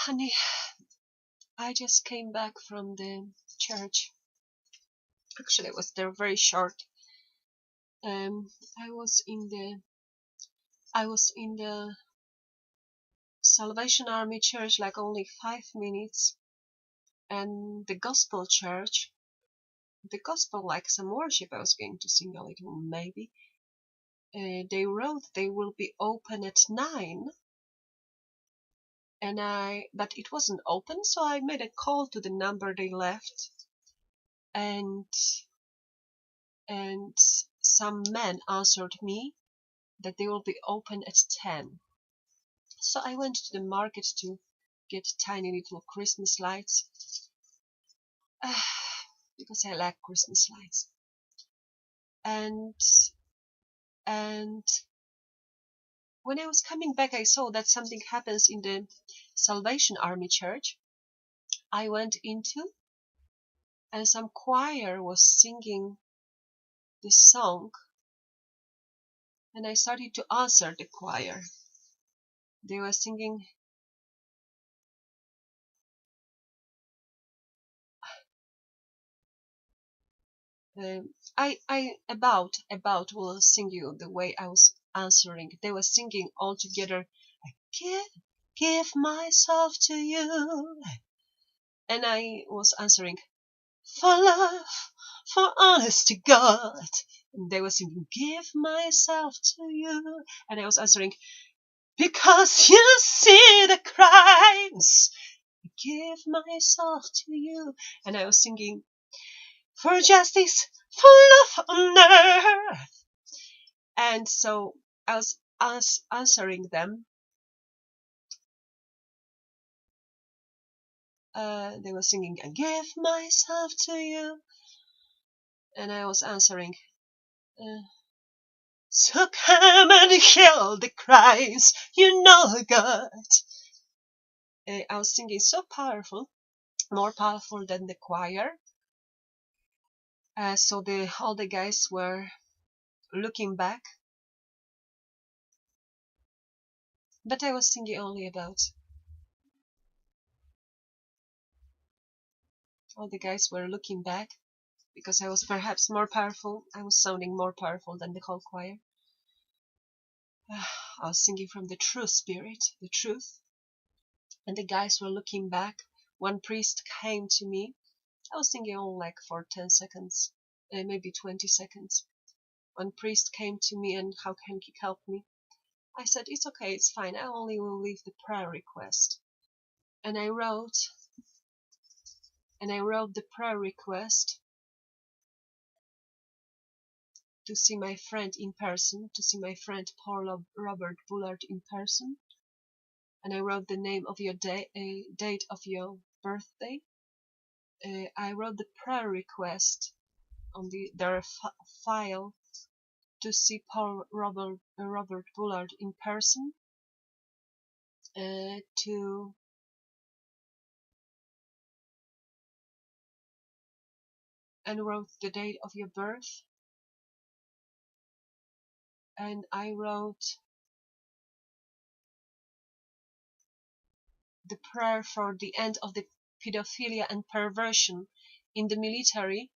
Honey, I just came back from the church. Actually, I was there very short. I was in the Salvation Army church like only 5 minutes, and the gospel church, the gospel, like some worship I was going to sing a little maybe. They wrote they will be open at 9, but it wasn't open, so I made a call to the number they left, and some man answered me that they will be open at 10. So I went to the market to get tiny little Christmas lights, because I like Christmas lights. And when I was coming back, I saw that something happens in the Salvation Army church. I went into, and some choir was singing this song, and I started to answer the choir. They were singing, I about will sing you the way I was answering. They were singing all together, give myself to you. And I was answering, for love, for honest to God. And they were singing, give myself to you. And I was answering, because you see the crimes, give myself to you. And I was singing, for justice, for love on earth. And so I was answering them. They were singing, I give myself to you. And I was answering, so come and heal the crimes, you know God. I was singing so powerful, more powerful than the choir. So all the guys were looking back. But I was singing only about. All the guys were looking back because I was perhaps more powerful. I was sounding more powerful than the whole choir. I was singing from the true spirit, the truth. And the guys were looking back. One priest came to me. I was singing only like for 10 seconds, maybe 20 seconds. One priest came to me and how can he help me? I said, it's okay, it's fine. I only will leave the prayer request. And I wrote the prayer request to see my friend in person, to see my friend Robert Bullard in person. And I wrote the name of your date of your birthday. I wrote the prayer request on their file to see Robert Bullard in person, and wrote the date of your birth, and I wrote the prayer for the end of the pedophilia and perversion in the military,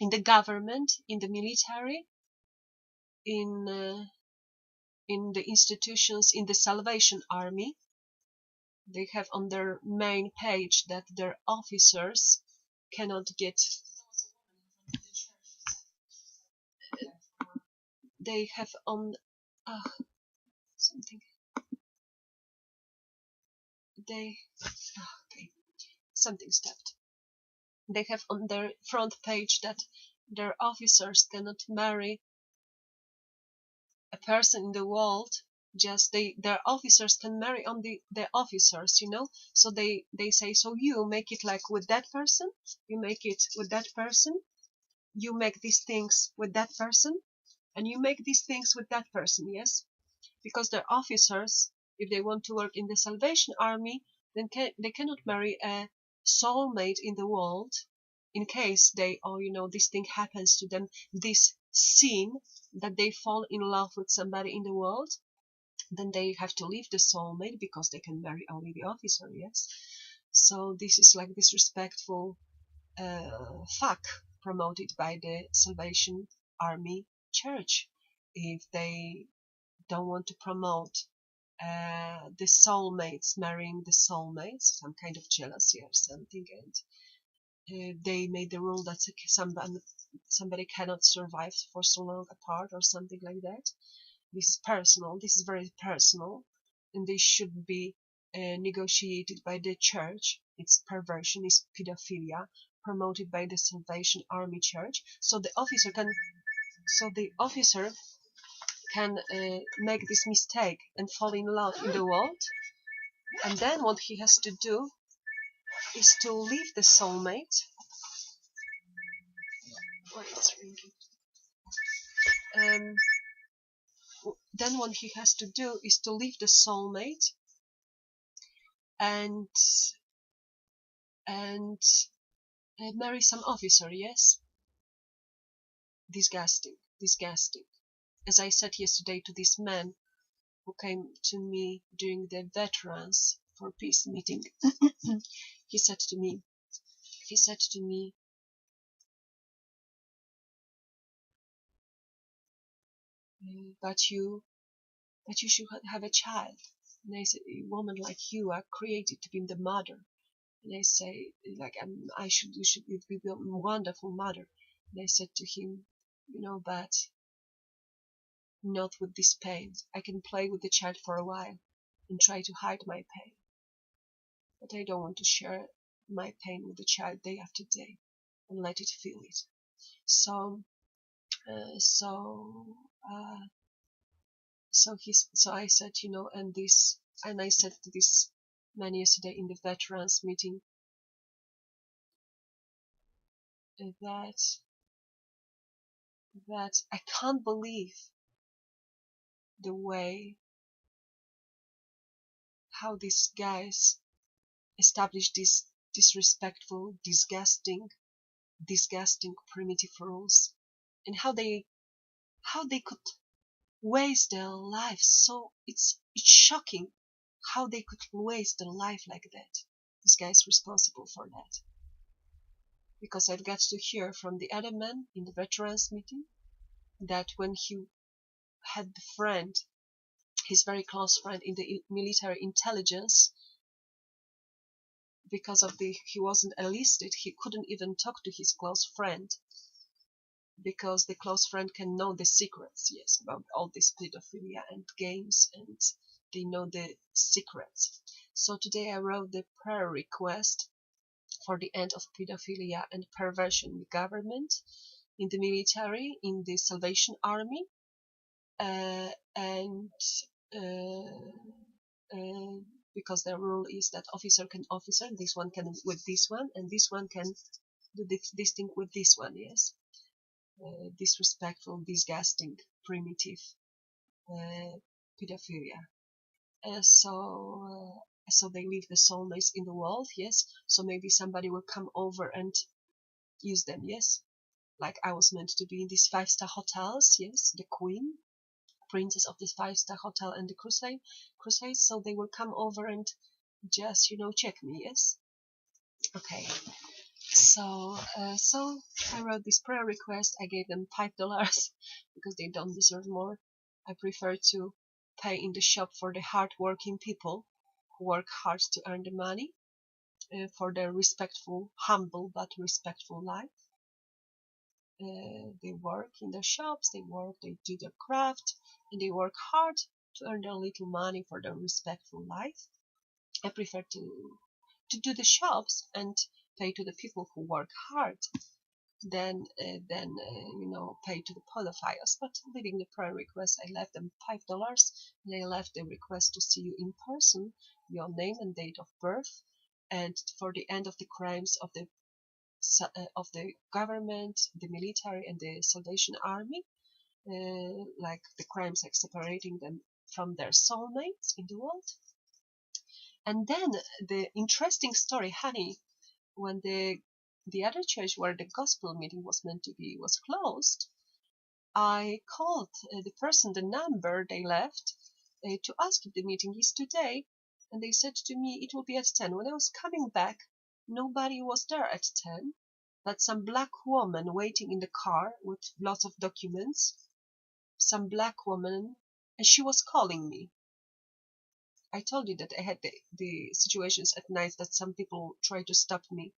in the government, in the military, in the institutions, in the Salvation Army. They have on their main page that their officers cannot get. They have on something. Okay, something stopped. They have on their front page that their officers cannot marry a person in the world. Just their officers can marry on their officers, so they say, so you make it like with that person, you make it with that person, you make these things with that person, and you make these things with that person. Yes, because their officers, if they want to work in the Salvation Army, then they cannot marry a soulmate in the world in case this thing happens to them, this sin that they fall in love with somebody in the world. then they have to leave the soulmate because they can marry only the officer, yes. So this is like disrespectful fact promoted by the Salvation Army Church. If they don't want to promote the soulmates marrying the soulmates, some kind of jealousy or something, and they made the rule that somebody cannot survive for so long apart or something like that. This is personal. This is very personal, and this should be negotiated by the church. It's perversion, it's pedophilia promoted by the Salvation Army Church. So the officer can make this mistake and fall in love in the world, and then what he has to do is to leave the soulmate. Why it's ringing? Then what he has to do is to leave the soulmate and marry some officer, yes? Disgusting, disgusting. As I said yesterday to this man who came to me during the Veterans for Peace meeting, he said to me, but you should have a child. And I said, a woman like you are created to be the mother. And I say, like, you should be a wonderful mother. And I said to him, but not with this pain. I can play with the child for a while and try to hide my pain, but I don't want to share my pain with the child day after day and let it feel it. So I said, and I said to this man yesterday in the Veterans meeting that I can't believe the way how these guys establish these disrespectful, disgusting primitive rules, and how they could waste their lives. So it's shocking how they could waste their life like that. This guy is responsible for that, because I've got to hear from the other man in the Veterans meeting that when he had the friend, his very close friend in the military intelligence, because of he wasn't enlisted, he couldn't even talk to his close friend, because the close friend can know the secrets, yes, about all this pedophilia and games, and they know the secrets. So today I wrote the prayer request for the end of pedophilia and perversion in the government, in the military, in the Salvation Army, because the rule is that officer can officer, this one can with this one, and this one can do this thing with this one, yes. Disrespectful, disgusting, primitive pedophilia. So they leave the soulmates in the world, yes. So maybe somebody will come over and use them, yes. Like I was meant to be in these 5-star hotels, yes, the queen, princess of this 5-star hotel and the crusade. So they will come over and just check me, yes. Okay. So I wrote this prayer request. I gave them $5 because they don't deserve more. I prefer to pay in the shop for the hard-working people who work hard to earn the money for their respectful, humble but respectful life. They work in their shops, they do their craft, and they work hard to earn their little money for their respectful life. I prefer to do the shops and pay to the people who work hard than pay to the pedophiles. But leaving the prayer request, I left them $5, and I left the request to see you in person, your name and date of birth, and for the end of the crimes of the government, the military, and the Salvation Army, like the crimes like separating them from their soulmates in the world. And then the interesting story, honey, when the other church where the gospel meeting was meant to be was closed, I called the person, the number they left, to ask if the meeting is today. And they said to me it will be at 10. When I was coming back, nobody was there at 10, but some black woman waiting in the car with lots of documents. Some black woman, and she was calling me. I told you that I had the situations at night that some people try to stop me.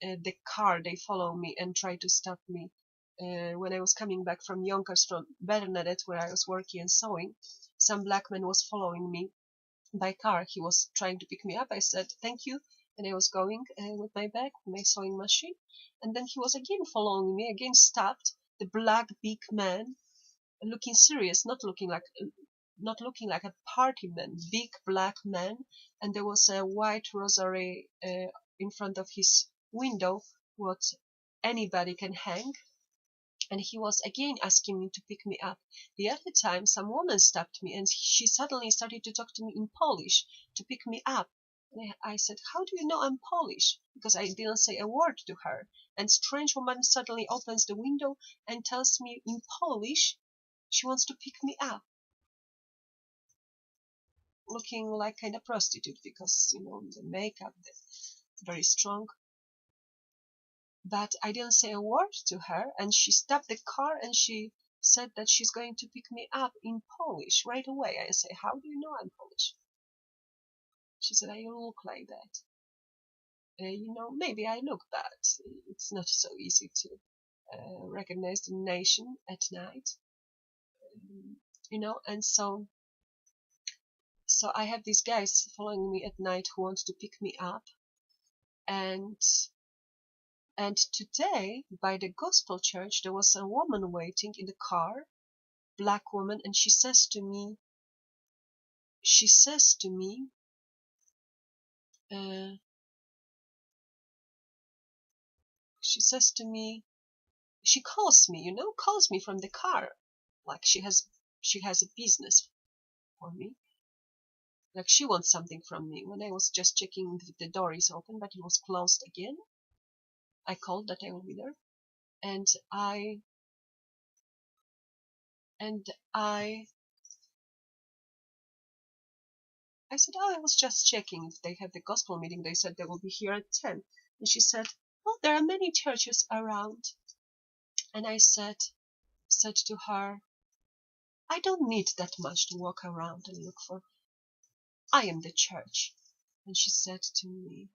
The car, they follow me and try to stop me. When I was coming back from Yonkers, from Bernadette, where I was working and sewing, some black man was following me by car. He was trying to pick me up. I said, thank you. And I was going with my bag, my sewing machine. And then he was again following me, again stopped. The black big man, looking serious, not looking like a party man, big black man. And there was a white rosary in front of his window, what anybody can hang. And he was again asking me to pick me up. The other time, some woman stopped me, and she suddenly started to talk to me in Polish to pick me up. And I said, how do you know I'm Polish? Because I didn't say a word to her. And strange woman suddenly opens the window and tells me in Polish she wants to pick me up, looking like kind of prostitute because, the makeup, very strong. But I didn't say a word to her, and she stopped the car and she said that she's going to pick me up in Polish right away. I say, how do you know I'm Polish? She said, I look like that. Maybe I look bad. It's not so easy to recognize the nation at night. And so I have these guys following me at night who want to pick me up. And today, by the gospel church, there was a woman waiting in the car, black woman, and she says to me, she calls me from the car, like she has a business for me, like she wants something from me. When I was just checking if the door is open, but it was closed again, I called that I will be there, and I said, oh, I was just checking if they have the gospel meeting. They said they will be here at 10. And she said, well, there are many churches around. And I said to her, I don't need that much to walk around and look for. I am the church. And she said to me,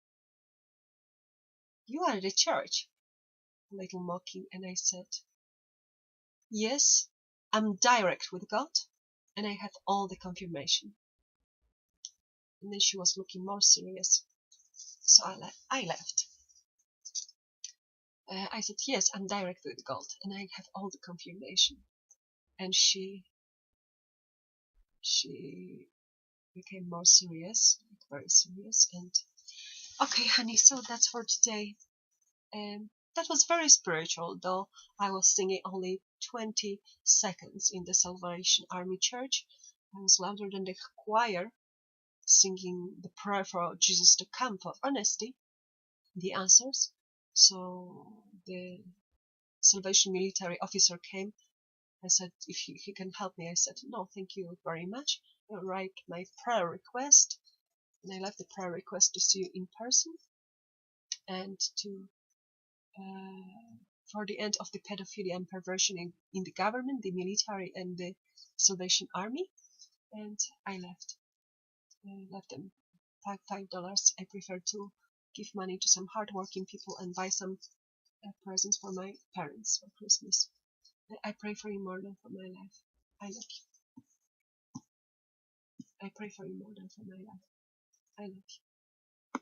you are the church, a little mocking. And I said, yes, I'm direct with God, and I have all the confirmation. And then she was looking more serious. So I left. I said, yes, I'm direct with God, and I have all the confirmation. And she became more serious, very serious. And okay, honey, so that's for today. That was very spiritual, though I was singing only 20 seconds in the Salvation Army Church. I was louder than the choir, singing the prayer for Jesus to come for honesty, the answers. So the Salvation military officer came. I said, if he can help me. I said, no, thank you very much. I write my prayer request, and I left the prayer request to see you in person, and to for the end of the pedophilia and perversion in the government, the military, and the Salvation Army. And I left them $5. I prefer to give money to some hardworking people and buy some presents for my parents for Christmas. I pray for you more than for my life. I love you. I pray for you more than for my life. I love you.